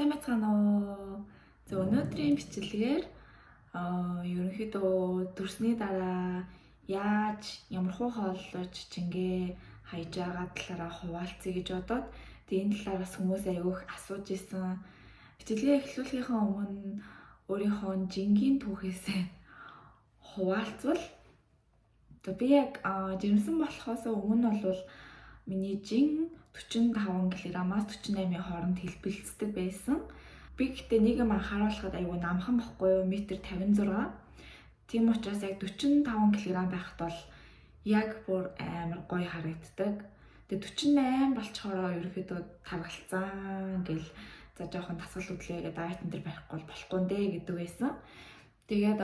сайн байцгаана уу? За өнөөдрийн бичлэгээр ерөнхийдөө төрсний дараа ямархуу хооллож чингээ хайж байгаа талаараа хуваалцъя гэж бодоод энэ талаараас хүмүүс аяух асууж исэн. Бичлэгээ эхлүүлэхийн өмнө өөрийнхөө жингийн түүхээсээ хуваалцвал би яг жирэмсэн болохоос өмнө бол миний жин 45 кг-аас 48-ийн хооронд хэлбэлцдэг байсан. Би гэхдээ нэг юм анхааруулхад аюу намхан бохгүй юу, 1.56 м. Тийм учраас яг 45 кг байхад бол яг бүр амар гоё харагддаг. Тэгээ 48 болчхороо ерөөхдөө таргалцсан гэл за жоохон тасгал хөдлөөгээ дайет энэ төр барихгүй болохгүй нэ гэдэг байсан. Тэгээд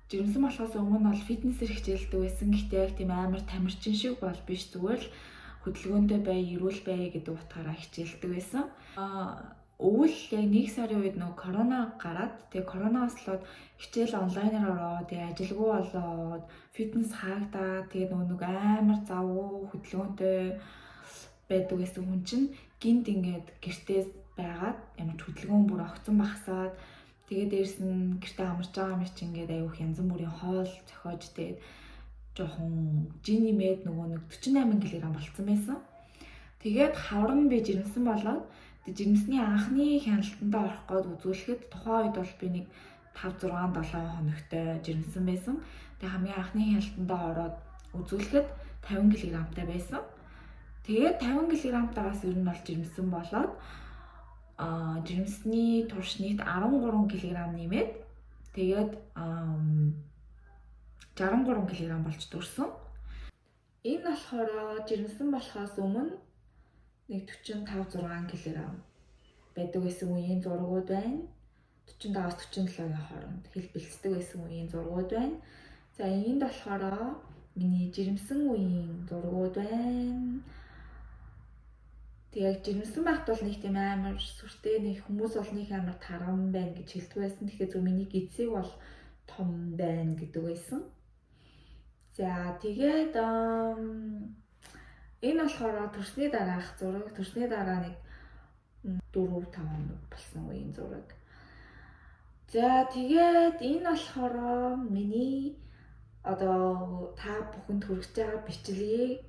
жирэмсэн болохоос өмнө бол фитнесээр хичээлдэг байсан. Гэхдээ яг тийм амар тамирчин шиг бол биш, зүгээр л хөдөлгөөнтэй бай, эрүүл бай гэдэг утгаараа хичээлдэг байсан. Өвөл яг 1 сарын үед нөгөө корона гараад, тэгээ коронавос болоод хичээл онлайнаар ороод, тэгээ ажилгүй болоод, фитнес хаагдаад, тэгээ нөгөө амар завгүй хөдөлгөөнтэй байдаг гэсэн хүн чинь гинт ингээд гэртээ байгаад ямар ч хөдөлгөөн бүр огцон багасаад, тэгээ дээрс нь гэртээ амарч байгаа юм чи ингээд аюух янз бүрийн хоол зохиож, тэгээд жоохон жин нэмээд нөгөө нэг 48 кг болцсон байсан. Тэгээд хавар нь би жирэмсэн болоод жирэмсний анхны хяналтандаа орох гээд үзүүлэхэд тухайн үед бол би нэг 5, 6, 7 хоногтой жирэмсэн байсан. Тэгээд хамгийн анхны хяналтандаа ороод үзүүлэхэд 50 кг-тай байсан. Тэгээд 50 кг-таагаас ер нь бол жирэмсэн болоод жирэмсний турш нийт 13 кг нэмээд тэгээд 63 кг болж дүрсэн. Энэ болохоор жирэмсэн болохоос өмнө нэг 45, 6 кг байдаг байсан үеийн зургууд байна. 45-аас 47-гийн хооронд хэлбэлцдэг байсан үеийн зургууд байна. За энд болохоор миний жирэмсэн үеийн зургууд байна. Тэгээд жирэмсэн байхад бол нэг тийм амар сүртэй, нэг хүмүүс бол нэг амар тарган байна гэж хэлдэг байсан. Тэгэхээр зөв миний гидсийг бол том байна гэдэг байсан. За тэгээд энэ болохоор төрсний дараах зураг, төрсний дараа нэг 4-5 хоног болсон үеийн зураг. За тэгээд энэ болохоор миний одоо та бүхэнд хүргэж байгаа бичлэгийг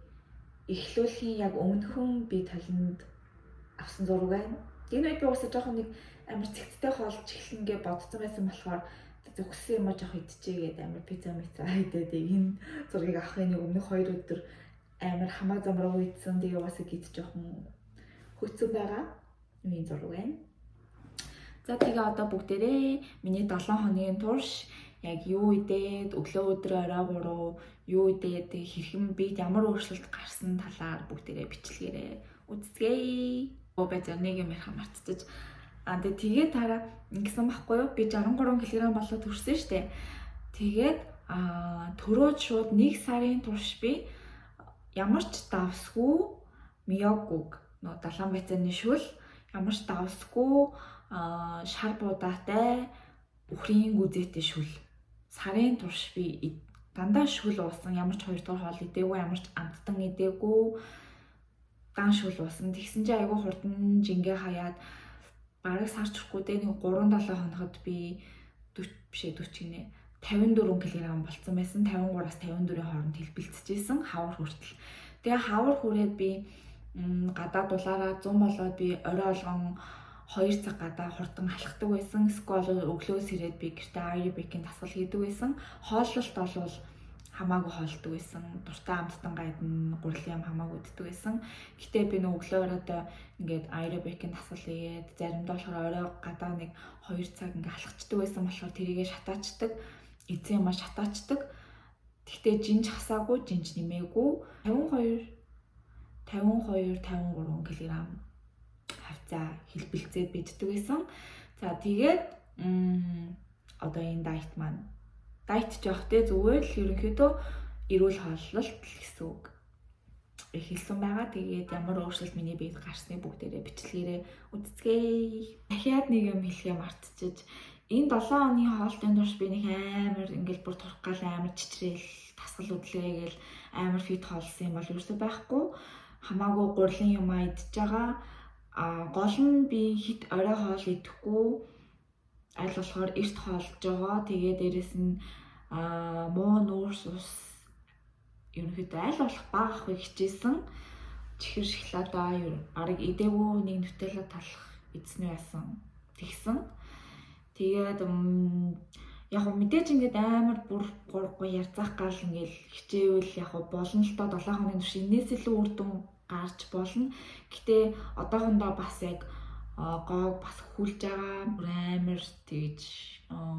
эхлүүлэхийн яг өмнөхөн би талент авсан зураг байна. Энэ үед би уусаа жоохон нэг амар цэгцтэй хоолж эхлэн гэж бодсон байсан болохоор зөвхөсөн юм жоох идчихээ гэдэг амар пицца хайдаад энэ зургийг авахын нэг өмнөх 2 өдөр амар хамаа замраа үйдсэн. Тэгээ уусаа гид жоохон хөцсөн байгаа үеийн зураг байна. За тэгээ одоо бүгдээрээ миний 7 хоногийн турш яг юу идээд өглөө өдөр орой 3 юу идээд хэрхэн бид ямар өөрчлөлт гарсан талаар бүгдээрээ бичлэгээрээ үзцгээе. Байж нэг юм ярих мартчихаж. Тэгээд тараа ингэсэн байхгүй юу? Би 63 кг болоод төрсөн штэ. Тэгээд төрөөд шууд 1 сарын турш би ямар ч давсгүй миогуг нөө далайн байцааны шүл, ямар ч давсгүй шар буудаатай үхрийн гүзээтэй шүл. Сарын турш би дандаа шүл уусан, ямар ч 2 дугаар хоол идээгүй, ямар ч амттан идээгүй дан шүл уусан. Тэгсэн чинь айгүй хурдан жингээ хаяад бараг сар чирхгүй дээ нэг 3-7 хоногод би 54 кг болцсон байсан. 53-аас 54-ийн хооронд хэлбэлцэжсэн хавар хүртэл. Тэгээ хавар хүрээд би гадаа дулаараа 100 болоод би орой олгон 2 цаг гадаа хурдан алхдаг байсан. Эсвэл өглөөс ирээд би гэртээ аэробикийн дасгал хийдэг байсан. Хооллолт бол хамаагүй хоолдог байсан. Дуртай амттан гайдна, гурилын ям хамаагүй иддэг байсан. Гэтэ би нэг өглөө оройдоо ингээд аэробикийн дасгал хийгээд заримдаа болохоор орой гадаа нэг 2 цаг ингээд алхацдаг байсан болохоор тэрийгэ шатаачдаг. Эзэн юм шатаачдаг. Гэтэ жинж хасаагүй, жинж нэмээгүй 53 кг хавцаа хэлбэлцээд биддэг байсан. За тэгээд одоо энэ дайет маань дайет жоох те зүгээр л ерөнхийдөө эрүүл хооллолт гэсэн үг хэлсэн байгаа. Тэгээд ямар өөрчлөлт миний биед гарсныг бүгдээрээ бичлэгээрээ үзцгээе. Дахиад нэг юм хэлхээ мартчихэж энэ 7 оны хоолтын турш би нэг амар ингээл бүр турах гал амар чичрээл тасгал хөдлөөгээл амар фит хоолсон юм бол ерөөсөй байхгүй. Хамаагүй гурилын юм идж байгаа. Гол нь би хит орой хоол идэхгүй аль болохоор эрт хоолж байгаа. Тэгээ дээрэс нь муу нүүрс ус ерөнхийдөө аль болох бага авахыг хичээсэн. Чихэр шоколадаа ариг идээгүй нэг нутелла талах эзэн байсан. Тэгсэн. Тэгээд яг нь мэдээж ингээд амар бүр гурвгүй ярцах гал ингээл хичээвэл яг болно л доо 7 хоногийн турш энэс илүү үр дүн гарч болно. Гэтэ одоохондоо бас яг гоог бас хүлж байгаа амар тэгж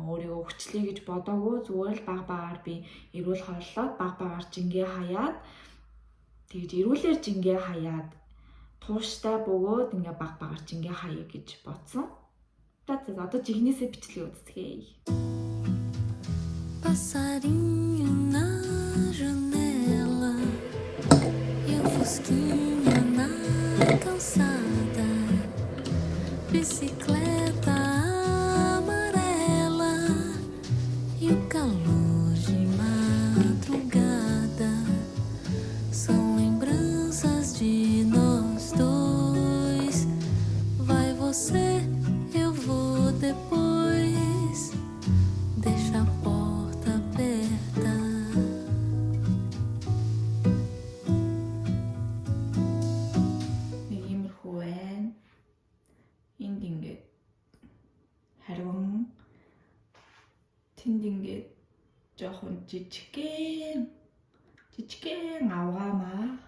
өөрийгөө хүчлэе гэж бодоогүй зүгээр л баг багаар би эрүүл хооллоод баг багаар жингээ хаяад тэгж эрүүлэр жингээ хаяад тууштай бөгөөд ингээ баг багаар жингээ хаяа гэж бодсон. Одоо жигнэсээ бичлэгээ үздэхэй. Passarinho na janela e o fusquinha na calçada, bicicleta amarela e o calor de madrugada são lembranças de nós dois. Vai você, eu vou depois. Deixa a porta aberta. Нэг иймэрхүү байна. Энд ингээд харин тэнд ингээд жоохон жижигхэн авгаамаа.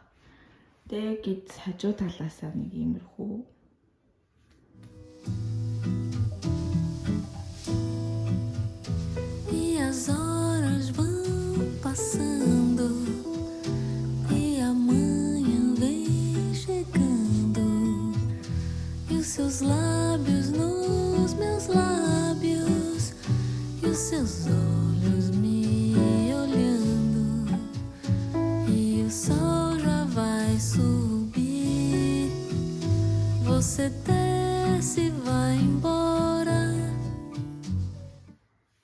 Тэгээд хажуу талаасаа нэг иймэрхүү E as horas vão passando e amanhã vem chegando e os seus lábios nos meus lábios e os seus olhos me olhando e o sol já vai subir. Você desce e vai embora.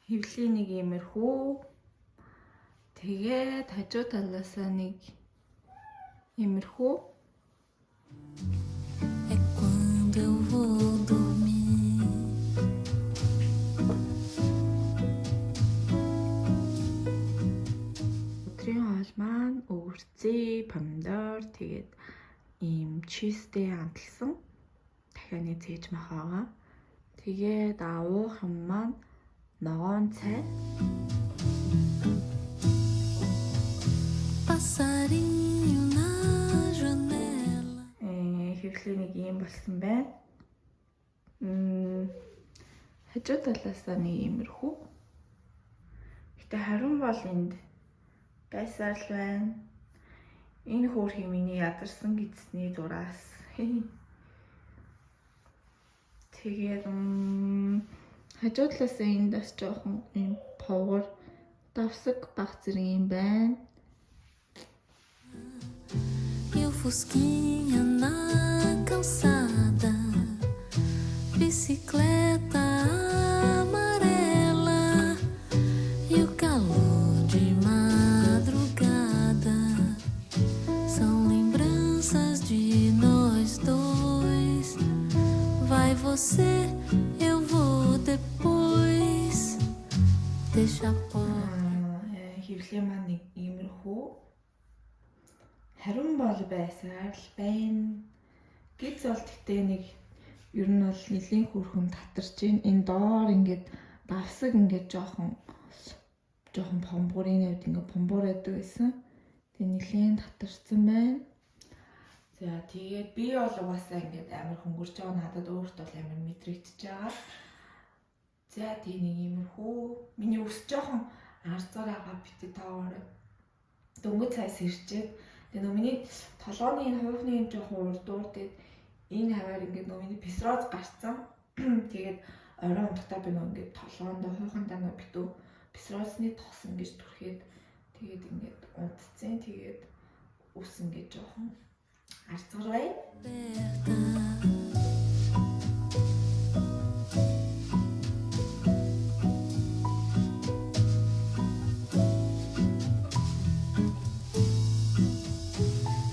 хөвлийн нэг иймэрхүү. Тэгээд хажуу талаасаа нэг иймэрхүү. É quando eu vou dormir. Өдрийн хоол маань өвөрцөө, помидор, тэгээд ийм чизтэй хамталсан дахианы цээж махаага. Тэгээд уух юм маань ногоон цай. Passarinho na janela. Хөвлийн нэг юм болсон байна. Хажуу талаасаа нэг иймэрхүү. Гэтэ харин бол энд байсаар л байна. Энэ хөөрхий миний ядарсан гидсний зураас. Тэгээд хажуу талаасаа энд бас жоохон юм повгор давсаг баг зэрэг юм байна. E o fusquinha na calçada, bicicleta amarela e o calor de madrugada são lembranças de nós dois. Vai você, eu vou depois. Deixa a porta. Хөвлийн маань нэг иймэрхүү. Харин бол байсаар л байна. Гиз бол тэгтээ нэг ер нь бол нэлийн хөрхөн татарч байна. Энэ доор ингээд давсаг ингээд жоохон помборын үед ингээд помбор байдаг байсан. Тэгээ нэлийн татарсан байна. За тэгээд би бол угаасаа ингээд амар хөнгөрч байгаа надад өөртөө бол амар мэдрэгдэж байгаа. За тийм нэг иймэрхүү. Миний өвс жоохон арцаар байгаа бити таавар. Дөнгөж цайс ирчээд тэгээ миний толгойн энэ хуухны юм жоохон урдуур тэгээд энэ хаваар ингээд миний песроз гарцсан. Тэгээд орой унтахтаа би ингээд толгоондоо хуухандаа битүү песрозны тос ингэж түрхээд тэгээд ингээд унтцэн тэгээд өвс ингээд жоохон арцгаар бай.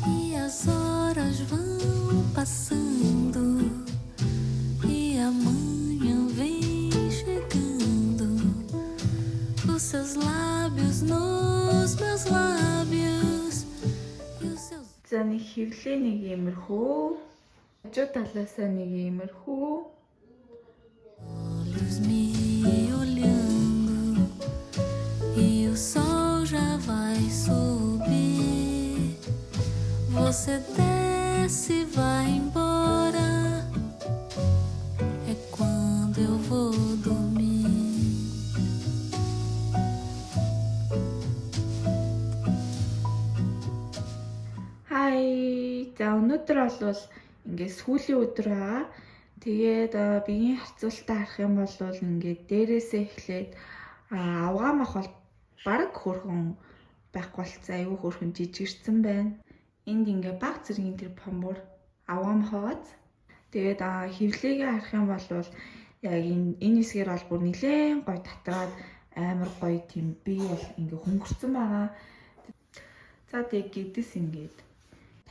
E as horas vão passando хөвлийн нэг иймэрхүү. Хажуу талаасаа нэг иймэрхүү. Olhos me olhando e o sol já vai subir. Você desce e vai embora. É quando eu vou dormir. Хай. За өнөөдөр бол ингээд сүүлийн өдөр байгаа. Тэгээд биеийн харьцуулалтаа харах юм бол ингээд дээрээсээ эхлээд авгаа мах бол баг хөрхөн байхгүй болцсон. Аюу хөрхөн жижигэрсэн байна. Энд ингээд баг зэргийн тэр помбор авгаа махаас. Тэгээд хөвлийгээ харах юм бол яг энэ хэсгээр бол бүр нэлээд гоё татраад амар гоё тийм бие бол ингээд хөнгөрцөн байгаа. За тэгээд гэдэс ингээд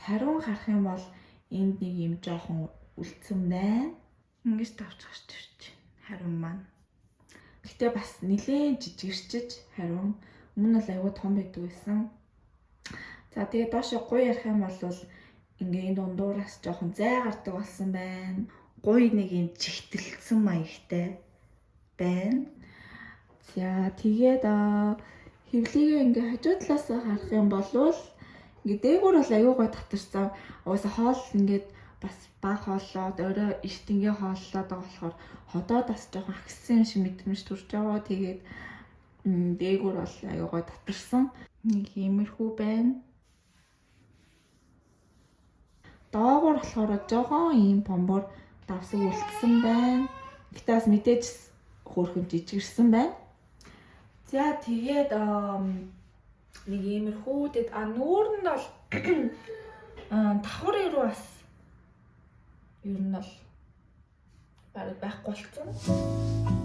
хариун харах юм бол энд нэг юм жоохон үлдсэн байна. Ингэж тавч гарч ирж хариун маань. Гэтэ бас нэлээд жижигэрчиж хариун. Өмнө нь аюу том байдаг байсан. За тэгээд доошо гуй ярих юм бол ингээ энэ дундуураас жоохон зай гардаг болсон байна. Гуй нэг юм чигтэлсэн маягтай байна. За тэгээд хөвлийгээ ингээ хажуу талаас харах юм бол ингээ дээгүүр бол аюу гой татарсан. Угаасаа хоол ингээд бас баг хооллоод өөрөө эрт ингээ хооллоод байгаа болохоор ходоод бас жоохон агссан шиг мэдрэмж төрж байгаа. Тэгээд дээгүүр бол аюу гой татарсан. Нэг иймэрхүү байна. Доогуур болохоор жоохон ийм помбор давсаг үлдсэн байна. Гэтэ бас мэдээж хөөрхөн жижигэрсэн байна. За тэгээд нэг иймэрхүү тэгэд нүүр нь бол давхар руу бас ер нь бол бараг байхгүй болцсон.